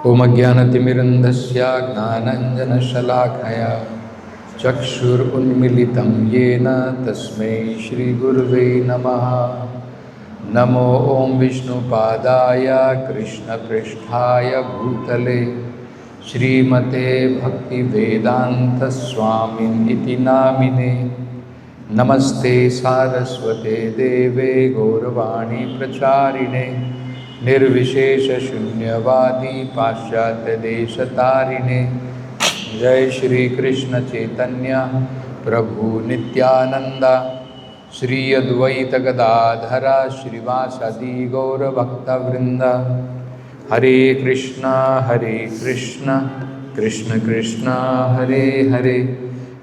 Om Jnanatimirandhasya Gnananjanashalakaya Chakshurunmilitam Yena Tasmai Shri Gurve Namaha. Namo Om Vishnupadaya Krishna Pristhaya Bhutale Srimate Bhakti Vedanta Swamin Iti Namine. Namaste Saraswate Deve Gauravani Pracharine Nirvishesha Shunyavadi Paschatya Deshatarine. Jai Shri Krishna Chaitanya Prabhu Nityananda Shri Advaita Gadadhara Shrivasadi Gaura Bhakta Vrinda. Hare Krishna Krishna Krishna Hare Hare,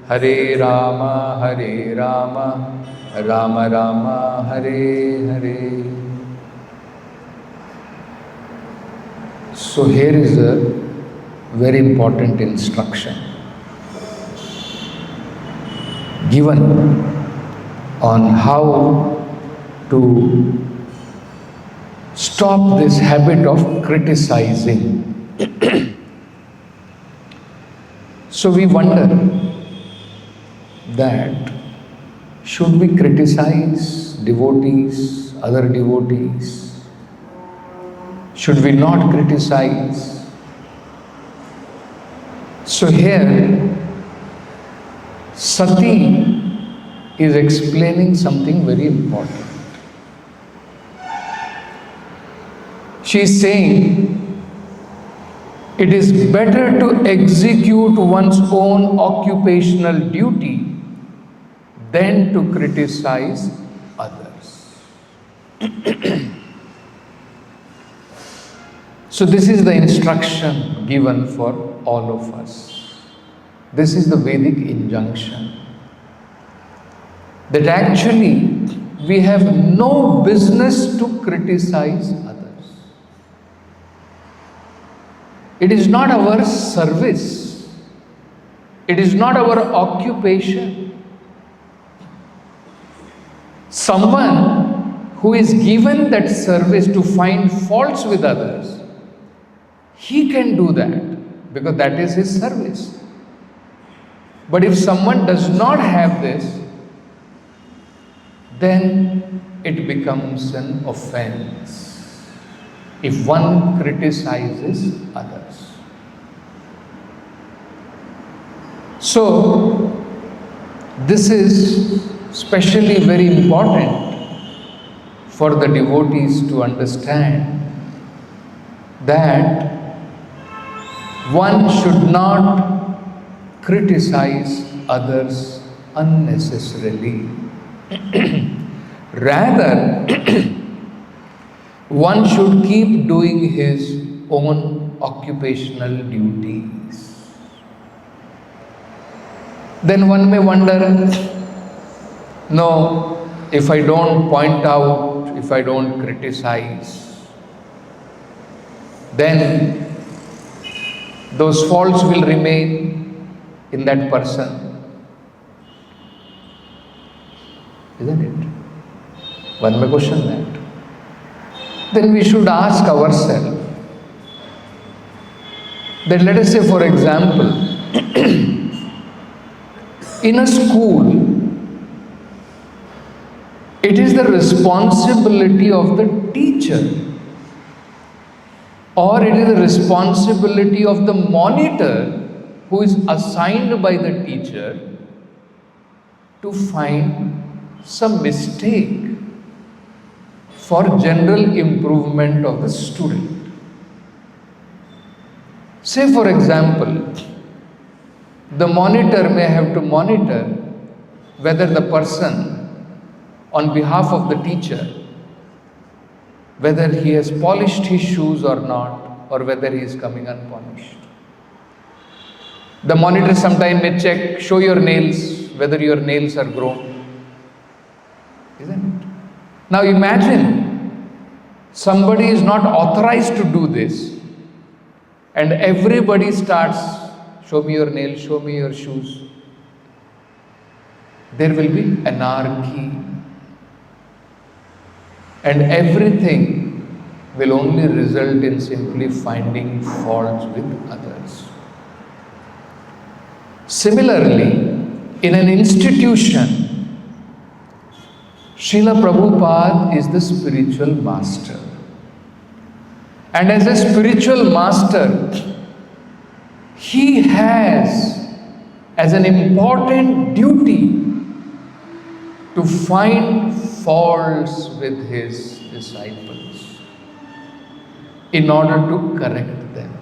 Hare Rama Rama Rama Hare Hare. So here is a very important instruction given on how to stop this habit of criticizing. So we wonder that should we criticize devotees, other devotees? Should we not criticize? So here, Sati is explaining something very important. She is saying, it is better to execute one's own occupational duty than to criticize others. So this is the instruction given for all of us. This is the Vedic injunction. That actually we have no business to criticize others. It is not our service. It is not our occupation. Someone who is given that service to find faults with others, he can do that because that is his service. But if someone does not have this, then it becomes an offense if one criticizes others. So, this is especially very important for the devotees to understand that one should not criticize others unnecessarily. Rather, one should keep doing his own occupational duties. Then one may wonder, no, if I don't point out, if I don't criticize, then those faults will remain in that person. Isn't it? One may question that. Then we should ask ourselves that let us say, for example, in a school, it is the responsibility of the teacher or it is the responsibility of the monitor who is assigned by the teacher to find some mistake for general improvement of the student. Say for example, the monitor may have to monitor whether the person on behalf of the teacher, whether he has polished his shoes or not, or whether he is coming unpolished. The monitor sometime may check, show your nails, whether your nails are grown. Isn't it? Now imagine, somebody is not authorized to do this, and everybody starts, show me your nails, show me your shoes. There will be anarchy. And everything will only result in simply finding faults with others. Similarly, in an institution, Srila Prabhupada is the spiritual master. And as a spiritual master, he has as an important duty to find faults with his disciples in order to correct them.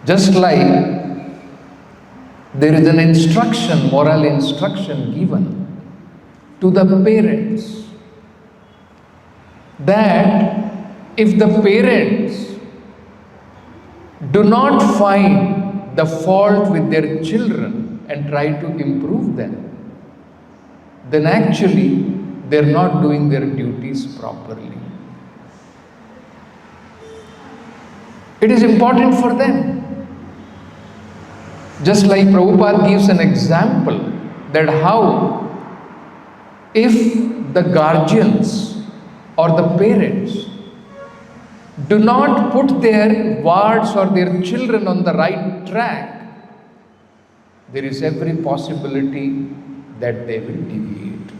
Just like there is an instruction, moral instruction given to the parents that if the parents do not find the fault with their children and try to improve them, then actually they are not doing their duties properly. It is important for them. Just like Prabhupada gives an example that how if the guardians or the parents do not put their wards or their children on the right track, there is every possibility that they will deviate.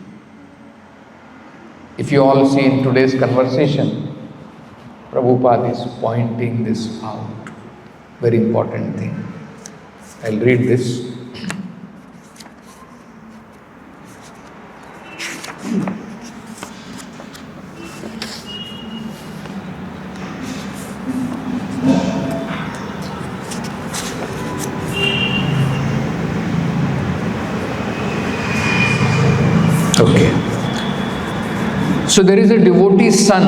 If you all see in today's conversation, Prabhupada is pointing this out. Very important thing. I'll read this. Okay. So there is a devotee's son,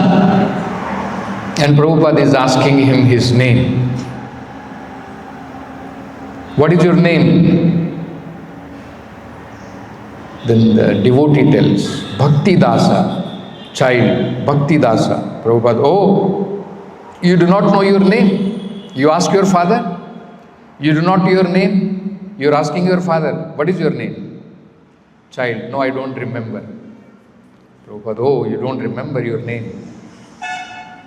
and Prabhupada is asking him his name. What is your name? Then the devotee tells, Bhakti Dasa, child, Bhakti Dasa. Prabhupada, oh, you do not know your name. You ask your father. You do not know your name. You are asking your father, what is your name? Child, no, I don't remember. Prabhupada, oh, you don't remember your name.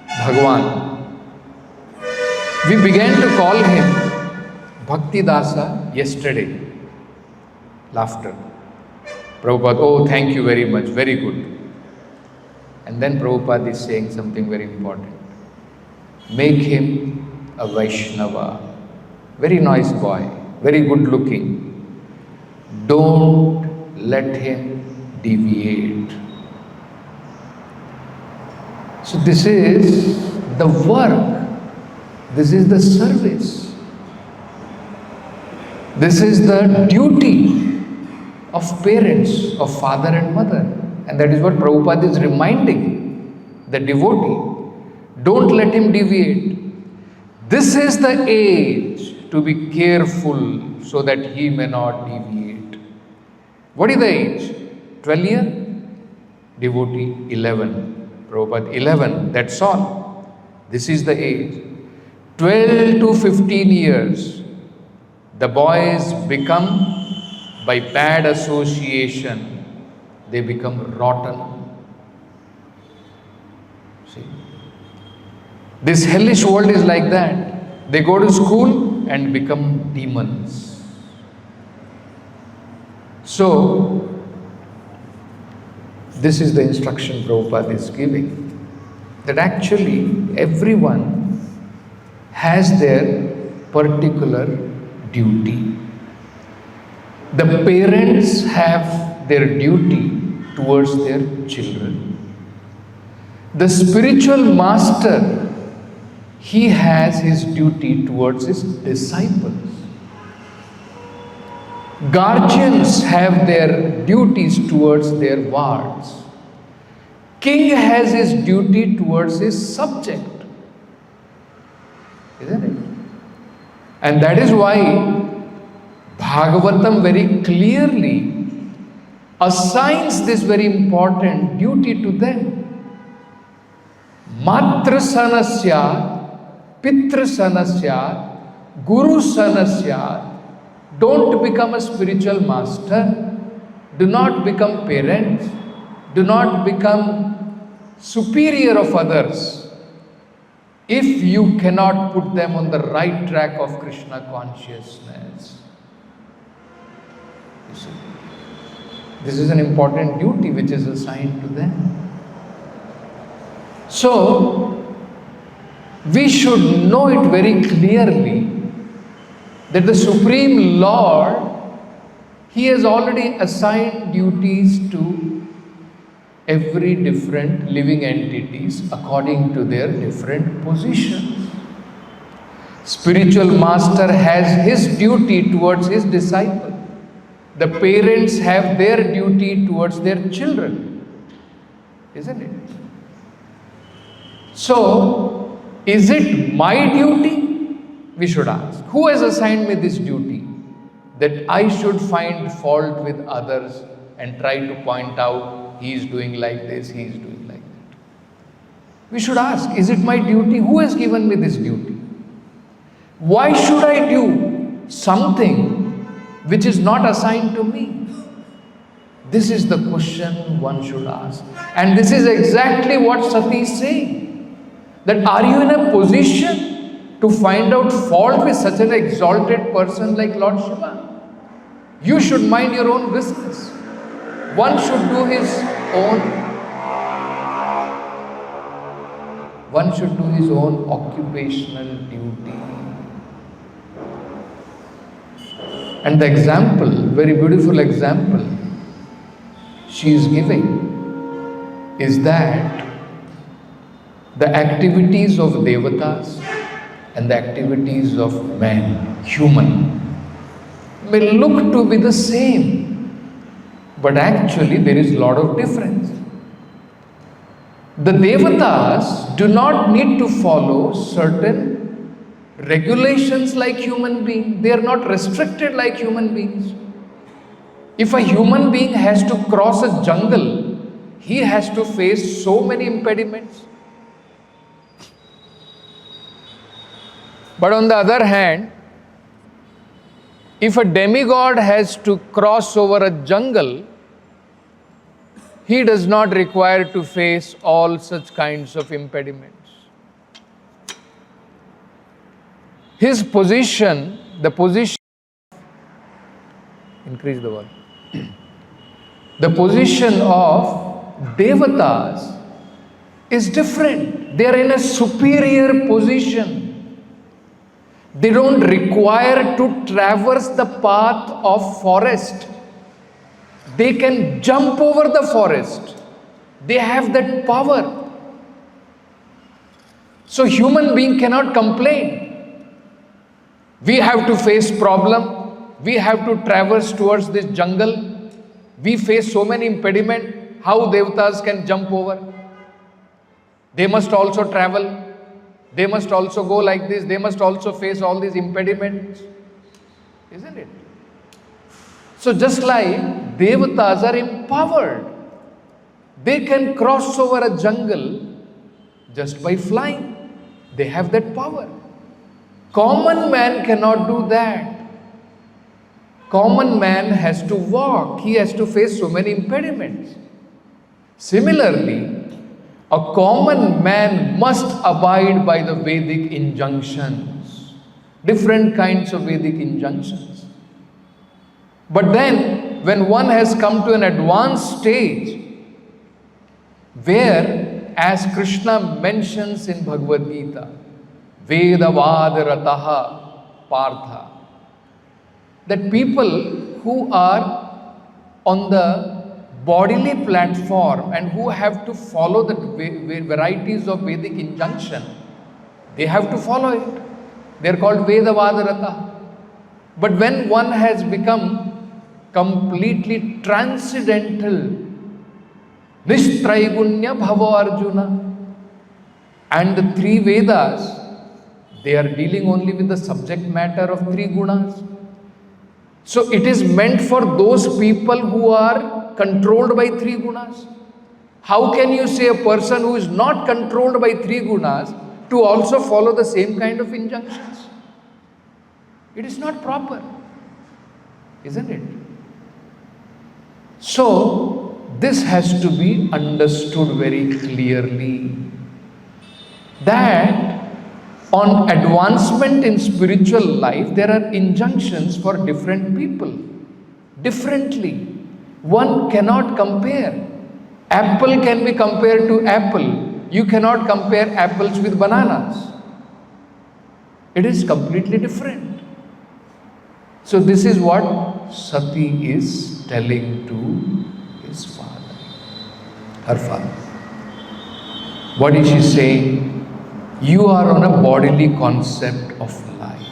Bhagavan. We began to call him Bhakti Dasa yesterday. Laughter. Prabhupada, oh, thank you very much, very good. And then Prabhupada is saying something very important. Make him a Vaishnava. Very nice boy, very good looking. Don't let him deviate. So this is the work. This is the service. This is the duty of parents, of father and mother. And that is what Prabhupada is reminding the devotee. Don't let him deviate. This is the age to be careful so that he may not deviate. What is the age? 12 years? Devotee 11. Prabhupada 11, that's all. This is the age. 12 to 15 years. The boys become, by bad association, they become rotten. See? This hellish world is like that. They go to school and become demons. So, this is the instruction Prabhupada is giving. That actually everyone has their particular duty. The parents have their duty towards their children. The spiritual master, he has his duty towards his disciples. Guardians have their duties towards their wards. King has his duty towards his subject. Isn't it? And that is why Bhagavatam very clearly assigns this very important duty to them. Matra sanasya, pitra sanasya, guru sanasya. Don't become a spiritual master. Do not become parents. Do not become superior of others if you cannot put them on the right track of Krishna consciousness. You see, this is an important duty which is assigned to them. So, we should know it very clearly that the Supreme Lord, He has already assigned duties to every different living entities according to their different positions. Spiritual master has his duty towards his disciple. The parents have their duty towards their children. Isn't it? So, is it my duty? We should ask. Who has assigned me this duty? That I should find fault with others and try to point out he is doing like this, he is doing like that. We should ask, is it my duty? Who has given me this duty? Why should I do something which is not assigned to me? This is the question one should ask. And this is exactly what Sati is saying. That are you in a position to find out fault with such an exalted person like Lord Shiva? You should mind your own business. One should do his own occupational duty. And the example, very beautiful example she is giving is that the activities of devatas and the activities of man, human, may look to be the same, but actually there is a lot of difference. The devatas do not need to follow certain regulations like human beings. They are not restricted like human beings. If a human being has to cross a jungle, he has to face so many impediments. But on the other hand, if a demigod has to cross over a jungle, he does not require to face all such kinds of impediments. His position, increase the volume. The position of devatas is different. They are in a superior position. They don't require to traverse the path of forest. They can jump over the forest. They have that power. So human being cannot complain. We have to face problem. We have to traverse towards this jungle. We face so many impediments. How devatas can jump over? They must also travel. They must also go like this. They must also face all these impediments. Isn't it? So just like devatas are empowered, they can cross over a jungle just by flying. They have that power. Common man cannot do that. Common man has to walk. He has to face so many impediments. Similarly, a common man must abide by the Vedic injunctions, different kinds of Vedic injunctions. But then, when one has come to an advanced stage, where, as Krishna mentions in Bhagavad Gita, Vedavad Rataha Partha, that people who are on the bodily platform and who have to follow the varieties of Vedic injunction, they have to follow it. They are called Vedavadarata. But when one has become completely transcendental, Nishtraigunya Bhava Arjuna, and the three Vedas, they are dealing only with the subject matter of three gunas. So it is meant for those people who are controlled by three gunas. How can you say a person who is not controlled by three gunas to also follow the same kind of injunctions? It is not proper, isn't it? So, this has to be understood very clearly. That on advancement in spiritual life, there are injunctions for different people, differently. One cannot compare. Apple can be compared to apple. You cannot compare apples with bananas. It is completely different. So this is what Sati is telling to his father, her father. What is she saying? You are on a bodily concept of life.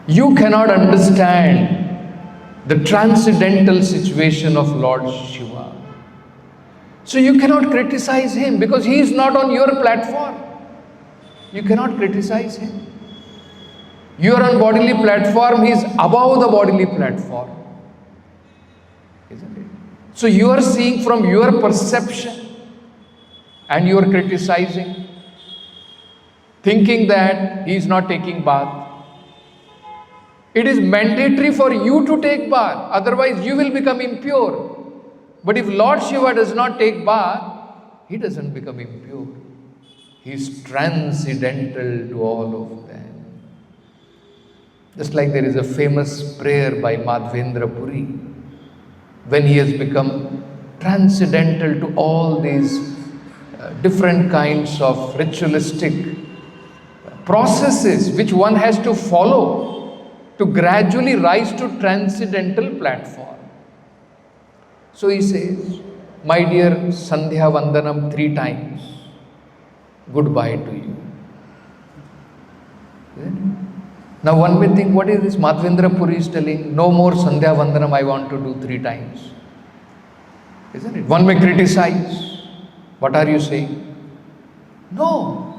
You cannot understand the transcendental situation of Lord Shiva. So you cannot criticize him because he is not on your platform. You cannot criticize him. You are on bodily platform, he is above the bodily platform. Isn't it? So you are seeing from your perception and you are criticizing, thinking that he is not taking bath. It is mandatory for you to take bath, otherwise you will become impure. But if Lord Shiva does not take bath, he doesn't become impure. He is transcendental to all of them. Just like there is a famous prayer by Madhvendra Puri, when he has become transcendental to all these different kinds of ritualistic processes which one has to follow to gradually rise to transcendental platform. So he says, my dear Sandhya Vandanam 3 times, goodbye to you. Now one may think, what is this Madhvendra Puri is telling? No more Sandhya Vandanam I want to do 3 times. Isn't it? One may criticize. What are you saying? No.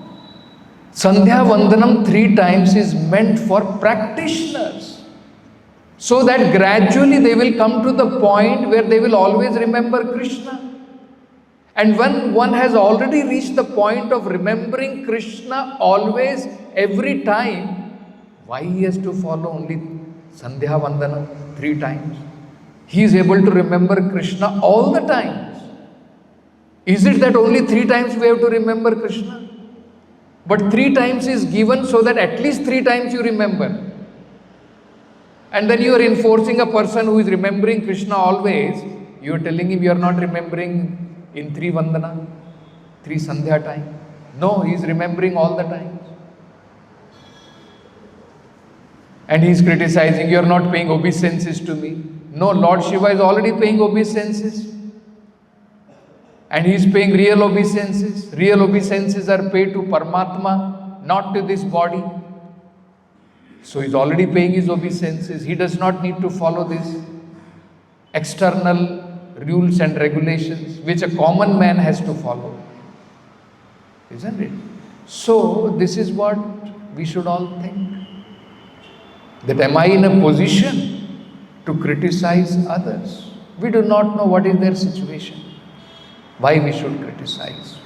Sandhya Vandanam 3 times is meant for practitioners. So that gradually they will come to the point where they will always remember Krishna. And when one has already reached the point of remembering Krishna always, every time, why he has to follow only Sandhya Vandanam 3 times? He is able to remember Krishna all the times. Is it that only 3 times we have to remember Krishna? But 3 times is given so that at least 3 times you remember. And then you are enforcing a person who is remembering Krishna always, you are telling him you are not remembering in 3 Vandana, 3 Sandhya time. No, he is remembering all the times. And he is criticizing, you are not paying obeisances to me. No, Lord Shiva is already paying obeisances. And he is paying real obeisances. Real obeisances are paid to Paramatma, not to this body. So he is already paying his obeisances. He does not need to follow these external rules and regulations which a common man has to follow. Isn't it? So this is what we should all think. That am I in a position to criticize others? We do not know what is their situation. Why we should criticize?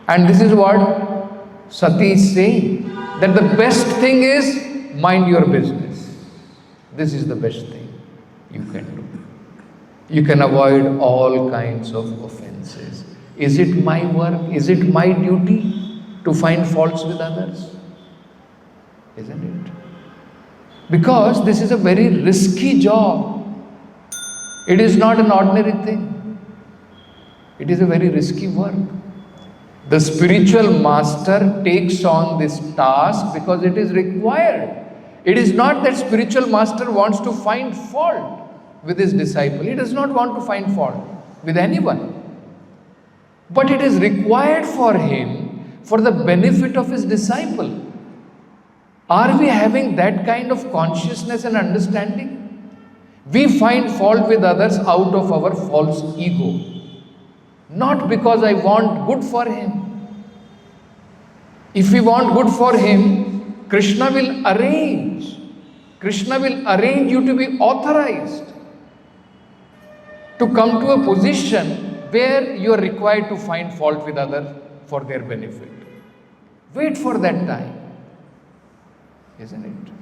And this is what Sati is saying, that the best thing is mind your business. This is the best thing you can do. You can avoid all kinds of offenses. Is it my work? Is it my duty to find faults with others? Isn't it? Because this is a very risky job. It is not an ordinary thing. It is a very risky work. The spiritual master takes on this task because it is required. It is not that spiritual master wants to find fault with his disciple. He does not want to find fault with anyone. But it is required for him for the benefit of his disciple. Are we having that kind of consciousness and understanding? We find fault with others out of our false ego. Not because I want good for him. If we want good for him, Krishna will arrange. Krishna will arrange you to be authorized to come to a position where you are required to find fault with others for their benefit. Wait for that time. Isn't it?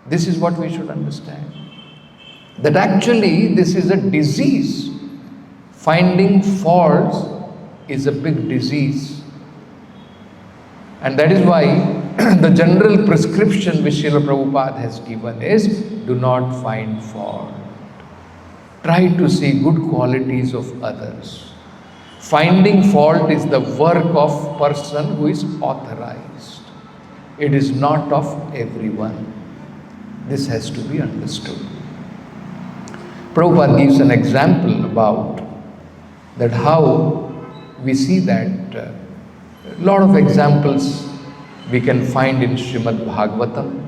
This is what we should understand. That actually this is a disease Finding faults is a big disease. And that is why the general prescription which Srila Prabhupada has given is, do not find fault. Try to see good qualities of others. Finding fault is the work of person who is authorized. It is not of everyone. This has to be understood. Prabhupada gives an example about that how we see that a lot of examples we can find in Srimad Bhagavatam.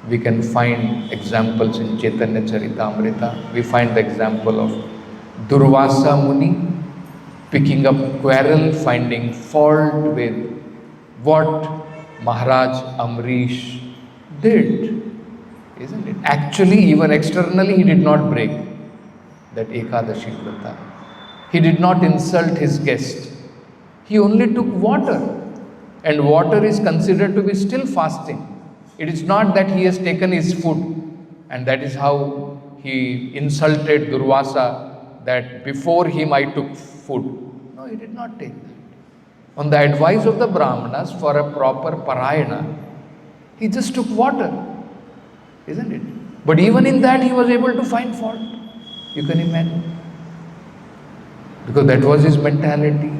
We can find examples in Chaitanya Charitamrita. We find the example of Durvasa Muni picking up quarrel, finding fault with what Maharaj Amrish did. Isn't it? Actually, even externally, he did not break that Ekadashi Vrata. He did not insult his guest. He only took water. And water is considered to be still fasting. It is not that he has taken his food. And that is how he insulted Durvasa, that before him I took food. No, he did not take that. On the advice of the Brahmanas for a proper parayana, he just took water. Isn't it? But even in that he was able to find fault. You can imagine. Because that was his mentality.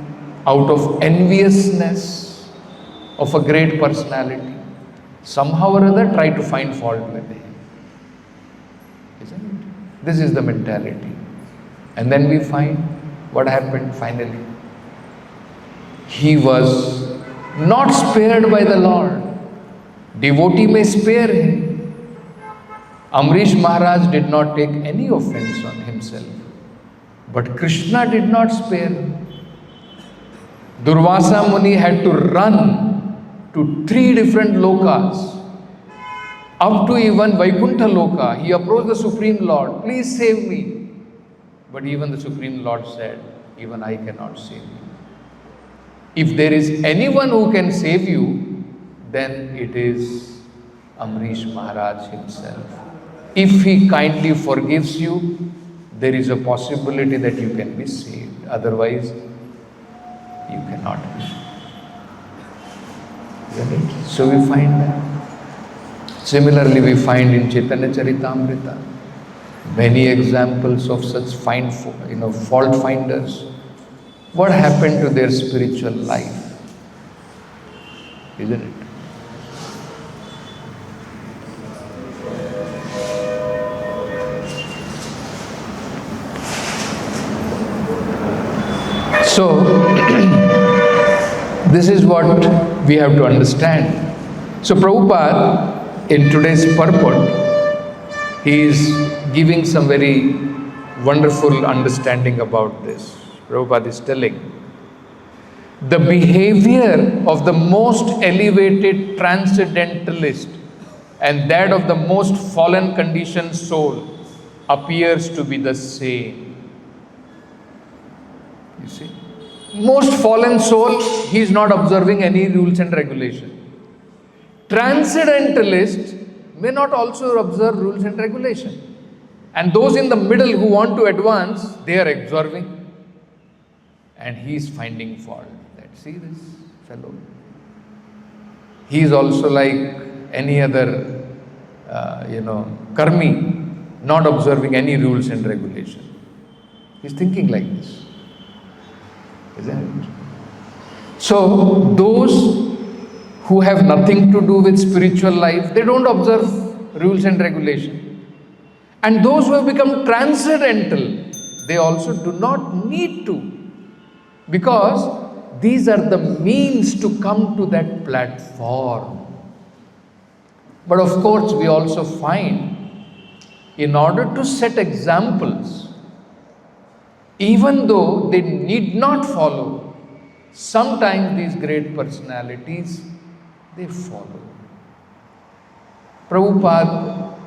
Out of enviousness of a great personality, somehow or other try to find fault with him. Isn't it? This is the mentality. And then we find what happened finally. He was not spared by the Lord. Devotee may spare him. Amrish Maharaj did not take any offense on himself. But Krishna did not spare him. Durvasa Muni had to run to 3 different lokas. Up to even Vaikuntha Loka, he approached the Supreme Lord, please save me. But even the Supreme Lord said, even I cannot save you. If there is anyone who can save you, then it is Amrish Maharaj himself. If he kindly forgives you, there is a possibility that you can be saved. Otherwise, you cannot be. So we find that. Similarly, we find in Chaitanya Charitamrita many examples of such fault finders. What happened to their spiritual life? Isn't it? So, this is what we have to understand. So, Prabhupada, in today's purport, he is giving some very wonderful understanding about this. Prabhupada is telling, the behavior of the most elevated transcendentalist and that of the most fallen conditioned soul appears to be the same. You see? Most fallen soul, he is not observing any rules and regulations. Transcendentalist may not also observe rules and regulations. And those in the middle who want to advance, they are observing. And he is finding fault. See this fellow. He is also like any other, karmi, not observing any rules and regulations. He is thinking like this. Isn't it? So, those who have nothing to do with spiritual life, they don't observe rules and regulations. And those who have become transcendental, they also do not need to. Because these are the means to come to that platform. But of course, we also find, in order to set examples, even though they need not follow, sometimes these great personalities, they follow. Prabhupada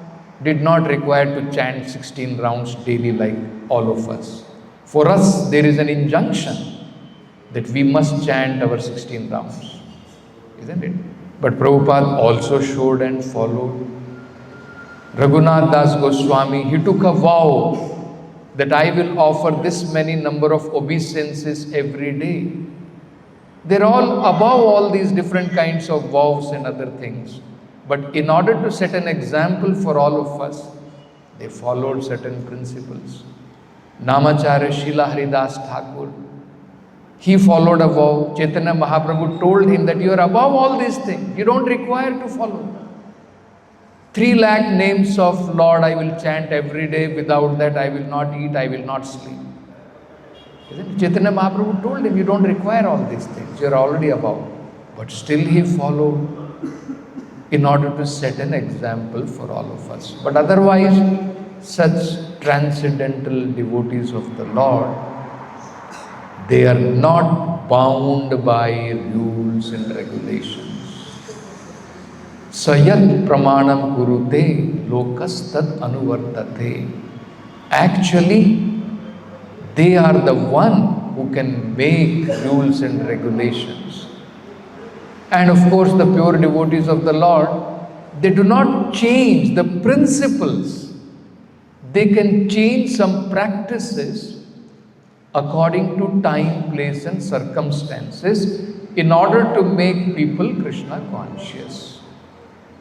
did not require to chant 16 rounds daily like all of us. For us, there is an injunction that we must chant our 16 rounds, isn't it? But Prabhupada also showed and followed. Raghunath Das Goswami, he took a vow that I will offer this many number of obeisances every day. They're all above all these different kinds of vows and other things. But in order to set an example for all of us, they followed certain principles. Namacharya Srila Haridas Thakur, he followed a vow. Chaitanya Mahaprabhu told him that you are above all these things. You don't require to follow. 3 lakh names of Lord I will chant every day. Without that I will not eat, I will not sleep. Isn't it? Chaitanya Mahaprabhu told him you don't require all these things. You are already above. But still he followed in order to set an example for all of us. But otherwise, such transcendental devotees of the Lord, they are not bound by rules and regulations. Sayat pramanam kurute lokas tad anuvartate. Actually, they are the one who can make rules and regulations. And of course, the pure devotees of the Lord, they do not change the principles. They can change some practices according to time, place and circumstances in order to make people Krishna conscious.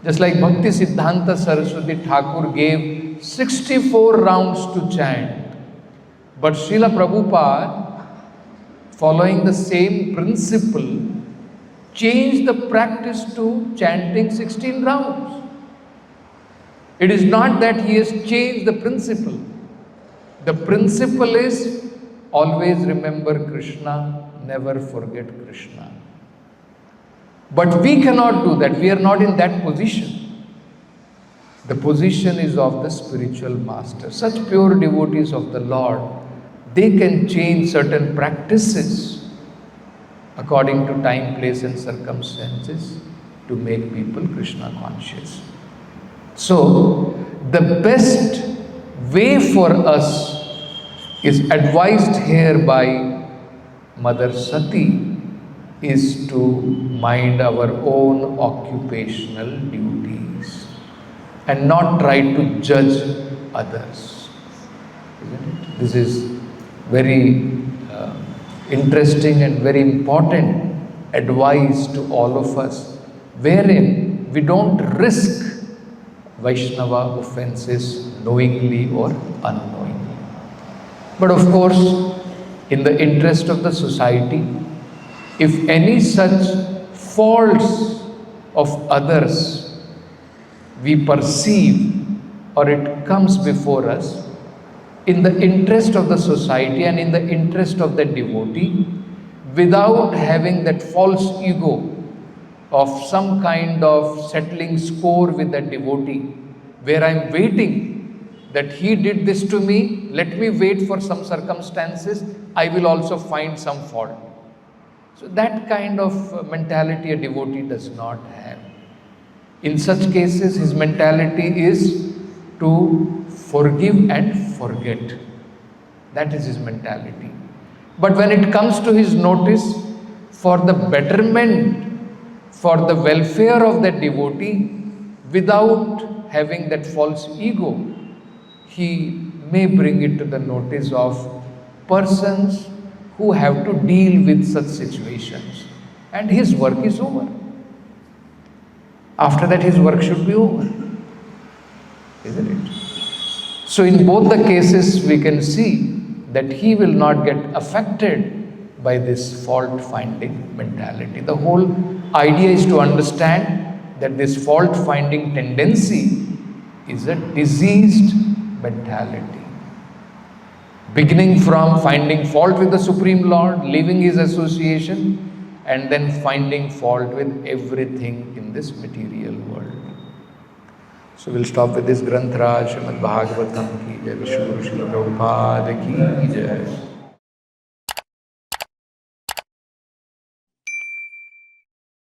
Just like Bhakti Siddhanta Saraswati Thakur gave 64 rounds to chant. But Srila Prabhupada, following the same principle, changed the practice to chanting 16 rounds. It is not that he has changed the principle. The principle is always remember Krishna, never forget Krishna. But we cannot do that. We are not in that position. The position is of the spiritual master. Such pure devotees of the Lord, they can change certain practices according to time, place and circumstances to make people Krishna conscious. So, the best way for us is advised here by Mother Sati is to mind our own occupational duties and not try to judge others. Isn't it? This is very interesting and very important advice to all of us, wherein we don't risk Vaishnava offenses knowingly or unknowingly. But of course, in the interest of the society, if any such faults of others we perceive or it comes before us, in the interest of the society and in the interest of the devotee, without having that false ego of some kind of settling score with that devotee, where I am waiting that he did this to me, let me wait for some circumstances, I will also find some fault. So that kind of mentality a devotee does not have. In such cases, his mentality is to forgive and forget. That is his mentality. But when it comes to his notice, for the betterment, for the welfare of that devotee, without having that false ego, he may bring it to the notice of persons who have to deal with such situations. And his work is over. After that, his work should be over. Isn't it? So in both the cases, we can see that he will not get affected by this fault-finding mentality. The whole idea is to understand that this fault-finding tendency is a diseased mentality. Beginning from finding fault with the Supreme Lord, leaving his association, and then finding fault with everything in this material world. So we'll stop with this Granth Raj, Srimad Bhagavatam ki jai, Vishnu Srila Prabhupada ki jai.